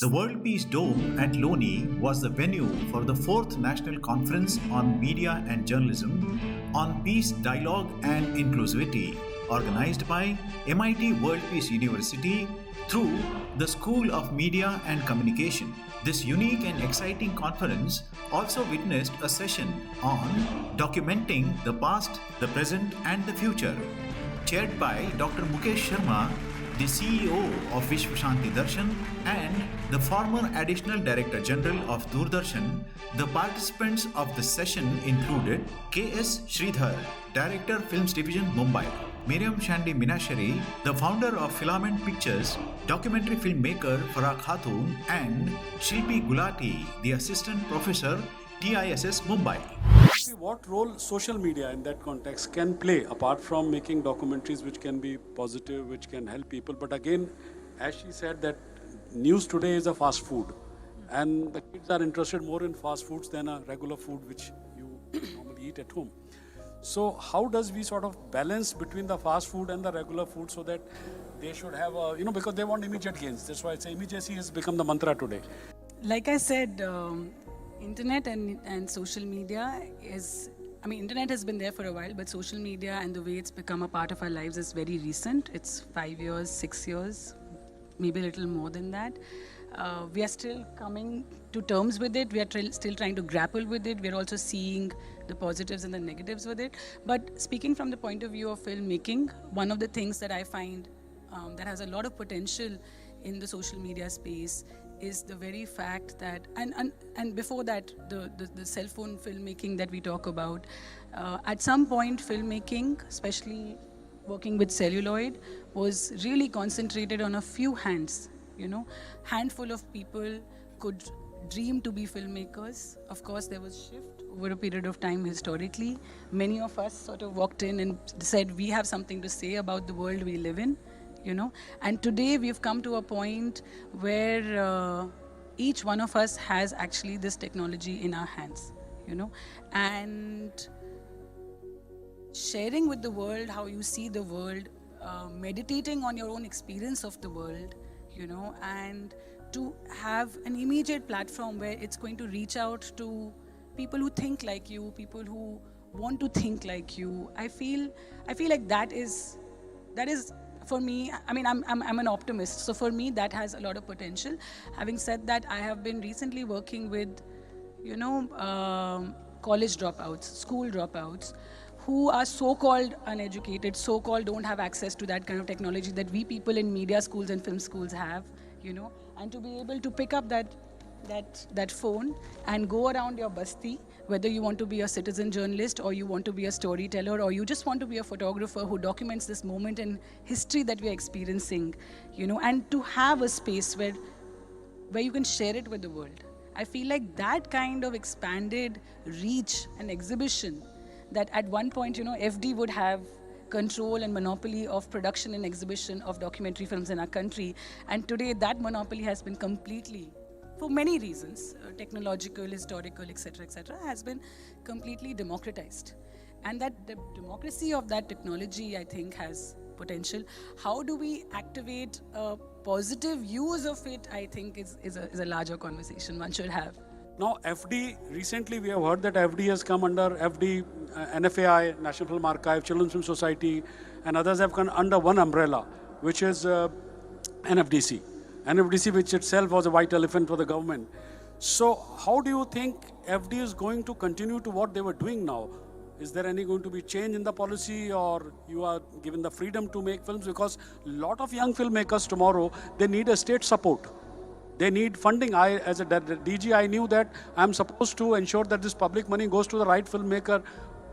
The World Peace Dome at Loni was the venue for the 4th National Conference on Media and Journalism on Peace Dialogue and Inclusivity, organized by MIT World Peace University through the School of Media and Communication. This unique and exciting conference also witnessed a session on documenting the past, the present, and the future, chaired by Dr Mukesh Sharma, the CEO of Vishwashanti Darshan and the former Additional Director General of Doordarshan. The participants of the session included K.S. Shridhar, Director Films Division Mumbai, Miriam Chandy Menacherry, the founder of Filament Pictures, documentary filmmaker Farah Katun, and Shilpi Gulati, the Assistant Professor, TISS Mumbai. What role social media in that context can play, apart from making documentaries which can be positive, which can help people? But again, as she said, that news today is a fast food, and the kids are interested more in fast foods than a regular food which you normally eat at home. So how does we sort of balance between the fast food and the regular food so that they should have a, because they want immediate gains. That's why I say immediacy has become the mantra today. Like I said, internet and social media internet has been there for a while, but social media and the way it's become a part of our lives is very recent. It's 5 years, 6 years, maybe a little more than that. We are still coming to terms with it. We are still trying to grapple with it. We're also seeing the positives and the negatives with it. But speaking from the point of view of filmmaking, one of the things that I find that has a lot of potential in the social media space is the very fact that, and before that, the cell phone filmmaking that we talk about, at some point filmmaking, especially working with celluloid, was really concentrated on a few hands. Handful of people could dream to be filmmakers. Of course, there was shift over a period of time historically. Many of us sort of walked in and said, we have something to say about the world we live in. And today we've come to a point where each one of us has actually this technology in our hands, and sharing with the world how you see the world, meditating on your own experience of the world, and to have an immediate platform where it's going to reach out to people who think like you, people who want to think like you. I feel like that is for me, I'm an optimist, so for me that has a lot of potential. Having said that, I have been recently working with, college dropouts, school dropouts, who are so-called uneducated, so-called don't have access to that kind of technology that we people in media schools and film schools have, and to be able to pick up that phone and go around your basti, whether you want to be a citizen journalist or you want to be a storyteller or you just want to be a photographer who documents this moment in history that we are experiencing, and to have a space where you can share it with the world. I feel like that kind of expanded reach and exhibition, that at one point, FD would have control and monopoly of production and exhibition of documentary films in our country, and today that monopoly has been completely, for many reasons, technological, historical, etc., has been completely democratized. And that the democracy of that technology, I think, has potential. How do we activate a positive use of it, I think, is a larger conversation one should have. Now, FD, recently we have heard that FD has come under FD, NFAI, National Film Archive, Children's Film Society, and others have come under one umbrella, which is NFDC. NFDC, which itself was a white elephant for the government. So how do you think FD is going to continue to what they were doing now? Is there any going to be change in the policy, or you are given the freedom to make films? Because a lot of young filmmakers tomorrow, they need a state support. They need funding. As a DG, I knew that I'm supposed to ensure that this public money goes to the right filmmaker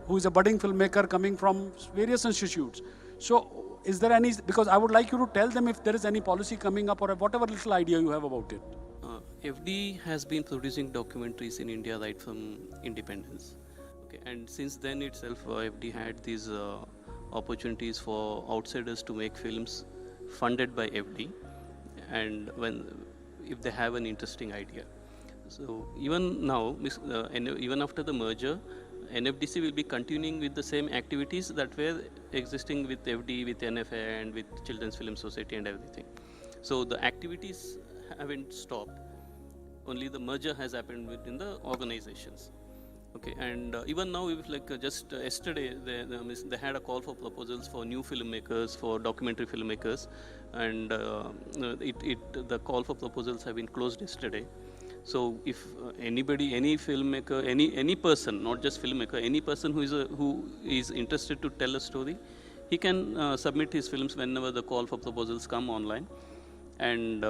who is a budding filmmaker coming from various institutes. So is there any, because I would like you to tell them if there is any policy coming up or whatever little idea you have about it. FD has been producing documentaries in India right from independence. Okay, and since then itself, FD had these opportunities for outsiders to make films funded by FD, and if they have an interesting idea. So even now, even after the merger, NFDC will be continuing with the same activities that were existing with FD, with NFA, and with Children's Film Society and everything. So the activities haven't stopped. only the merger has happened within the organizations. Okay, and even now, if just yesterday, they had a call for proposals for new filmmakers, for documentary filmmakers, and the call for proposals have been closed yesterday. So if anybody, any filmmaker, any person, not just filmmaker, any person who is interested to tell a story, he can submit his films whenever the call for proposals come online, and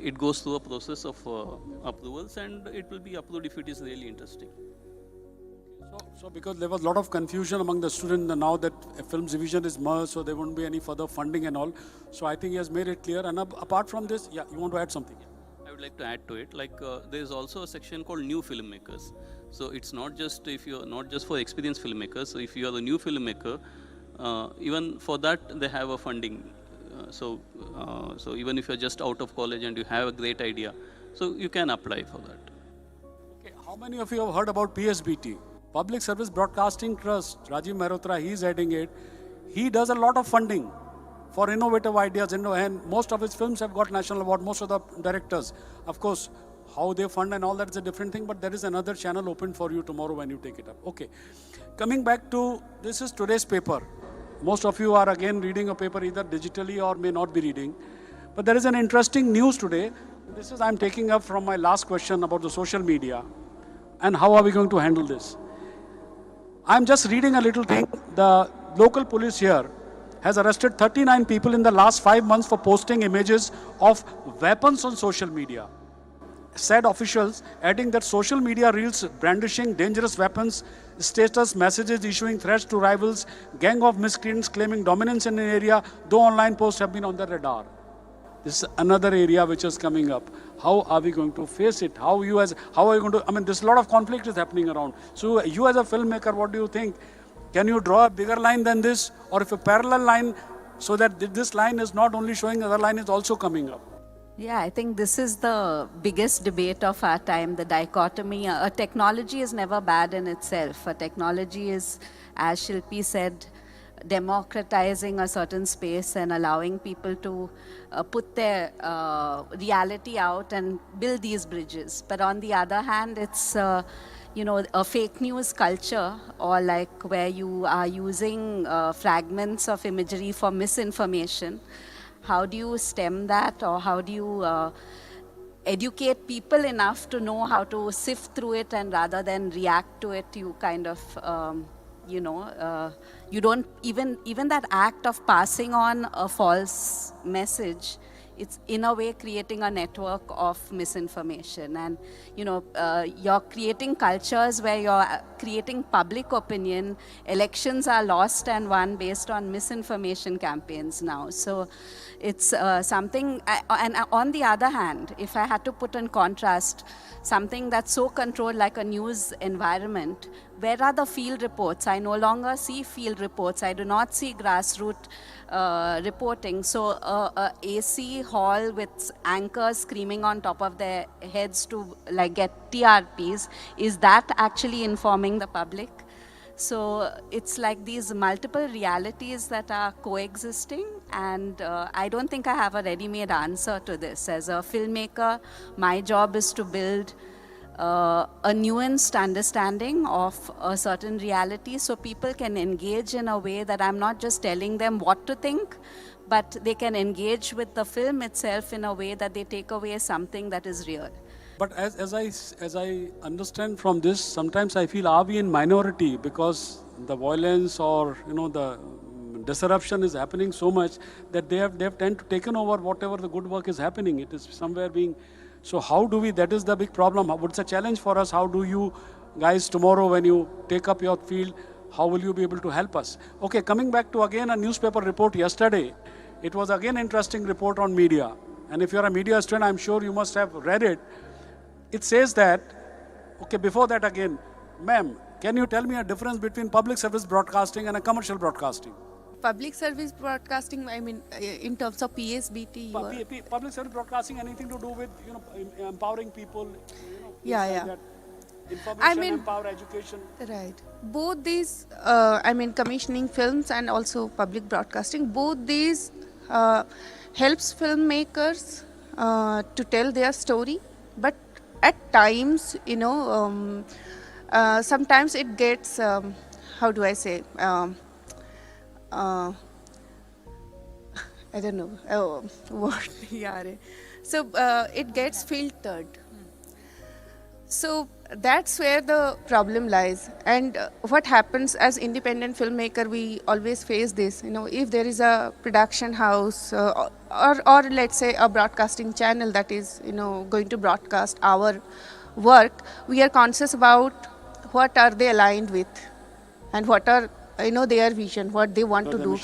it goes through a process of approvals, and it will be approved if it is really interesting. So because there was a lot of confusion among the students now that a films division is merged, so there won't be any further funding and all. So I think he has made it clear. And apart from this, yeah, you want to add something? I would like to add to it. There is also a section called new filmmakers. So it's not just for experienced filmmakers. So if you are a new filmmaker, even for that they have a funding. So even if you're just out of college and you have a great idea, so you can apply for that. Okay, how many of you have heard about PSBT? Public Service Broadcasting Trust. Rajiv Mehrotra, he is heading it. He does a lot of funding for innovative ideas, and most of his films have got national award, most of the directors. Of course, how they fund and all that is a different thing, but there is another channel open for you tomorrow when you take it up. Okay, coming back to, this is today's paper. Most of you are again reading a paper either digitally or may not be reading. But there is an interesting news today. This is, I'm taking up from my last question about the social media and how are we going to handle this. I'm just reading a little thing. The local police here has arrested 39 people in the last 5 months for posting images of weapons on social media. Said officials, adding that social media reels brandishing dangerous weapons, status messages issuing threats to rivals, gang of miscreants claiming dominance in an area, though online posts have been on the radar. This is another area which is coming up. How are we going to face it? How are you going to, there's a lot of conflict is happening around. So you as a filmmaker, what do you think? Can you draw a bigger line than this? Or if a parallel line, so that this line is not only showing, the other line is also coming up? Yeah, I think this is the biggest debate of our time, the dichotomy. A technology is never bad in itself. A technology is, as Shilpi said, democratizing a certain space and allowing people to put their reality out and build these bridges. But on the other hand, it's a fake news culture, or like where you are using fragments of imagery for misinformation. How do you stem that, or how do you educate people enough to know how to sift through it, and rather than react to it, you kind of, you don't, even that act of passing on a false message, it's in a way creating a network of misinformation. And, you're creating cultures where you're creating public opinion. Elections are lost and won based on misinformation campaigns now. So it's something, and on the other hand, if I had to put in contrast, something that's so controlled like a news environment, where are the field reports? I no longer see field reports. I do not see grassroots reporting. So AC hall with anchors screaming on top of their heads to get TRPs, is that actually informing the public? So it's like these multiple realities that are coexisting, and I don't think I have a ready-made answer to this. As a filmmaker, my job is to build a nuanced understanding of a certain reality so people can engage in a way that I'm not just telling them what to think, but they can engage with the film itself in a way that they take away something that is real. But as I understand from this, sometimes I feel, are we in minority because the violence or the disruption is happening so much that they have tend to taken over whatever the good work is happening. It is somewhere being. So how do we? That is the big problem. What's a challenge for us? How do you guys tomorrow when you take up your field? How will you be able to help us? Okay, coming back to again a newspaper report yesterday. It was again an interesting report on media. And if you're a media student, I'm sure you must have read it. It says that, okay, before that again, ma'am, can you tell me a difference between public service broadcasting and a commercial broadcasting? Public service broadcasting, in terms of PSBT. Public service broadcasting, anything to do with, empowering people, Yeah. That information, empower education. Right. Both these, commissioning films and also public broadcasting, both these helps filmmakers to tell their story, but at times, sometimes it gets, how do I say, I don't know what. Yeah. So it gets filtered. So that's where the problem lies. And what happens as independent filmmaker, we always face this. If there is a production house or let's say a broadcasting channel that is going to broadcast our work, we are conscious about what are they aligned with and what are their vision, what they want to do.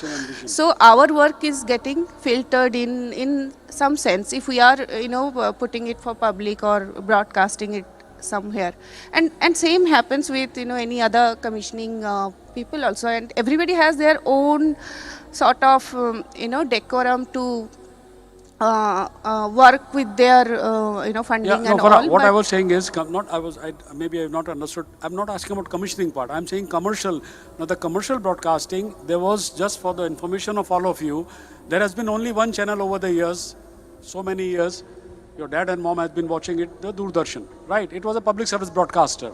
So our work is getting filtered in some sense if we are putting it for public or broadcasting it somewhere. And same happens with any other commissioning people also, and everybody has their own sort of decorum to work with their funding and Farah, all. what I was saying is, maybe I have not understood. I'm not asking about commissioning part. I'm saying commercial. Now the commercial broadcasting, there was, just for the information of all of you, there has been only one channel over the years, so many years. Your dad and mom has been watching it, the Doordarshan, right? It was a public service broadcaster.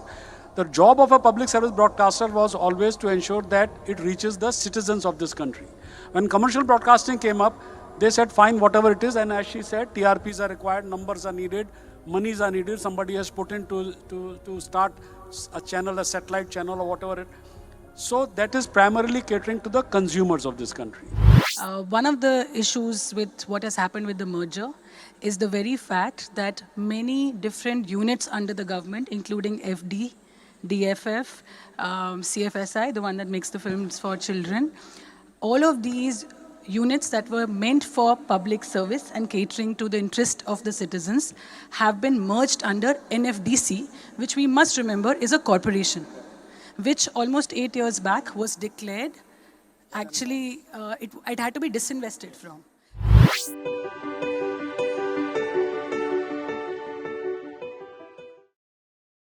The job of a public service broadcaster was always to ensure that it reaches the citizens of this country. When commercial broadcasting came up, they said, fine, whatever it is, and as she said, TRPs are required, numbers are needed, monies are needed, somebody has put in to start a channel, a satellite channel or whatever it. So that is primarily catering to the consumers of this country. One of the issues with what has happened with the merger is the very fact that many different units under the government, including FD, DFF, CFSI, the one that makes the films for children, all of these units that were meant for public service and catering to the interest of the citizens have been merged under NFDC, which we must remember is a corporation, which almost 8 years back was declared, actually, it had to be disinvested from.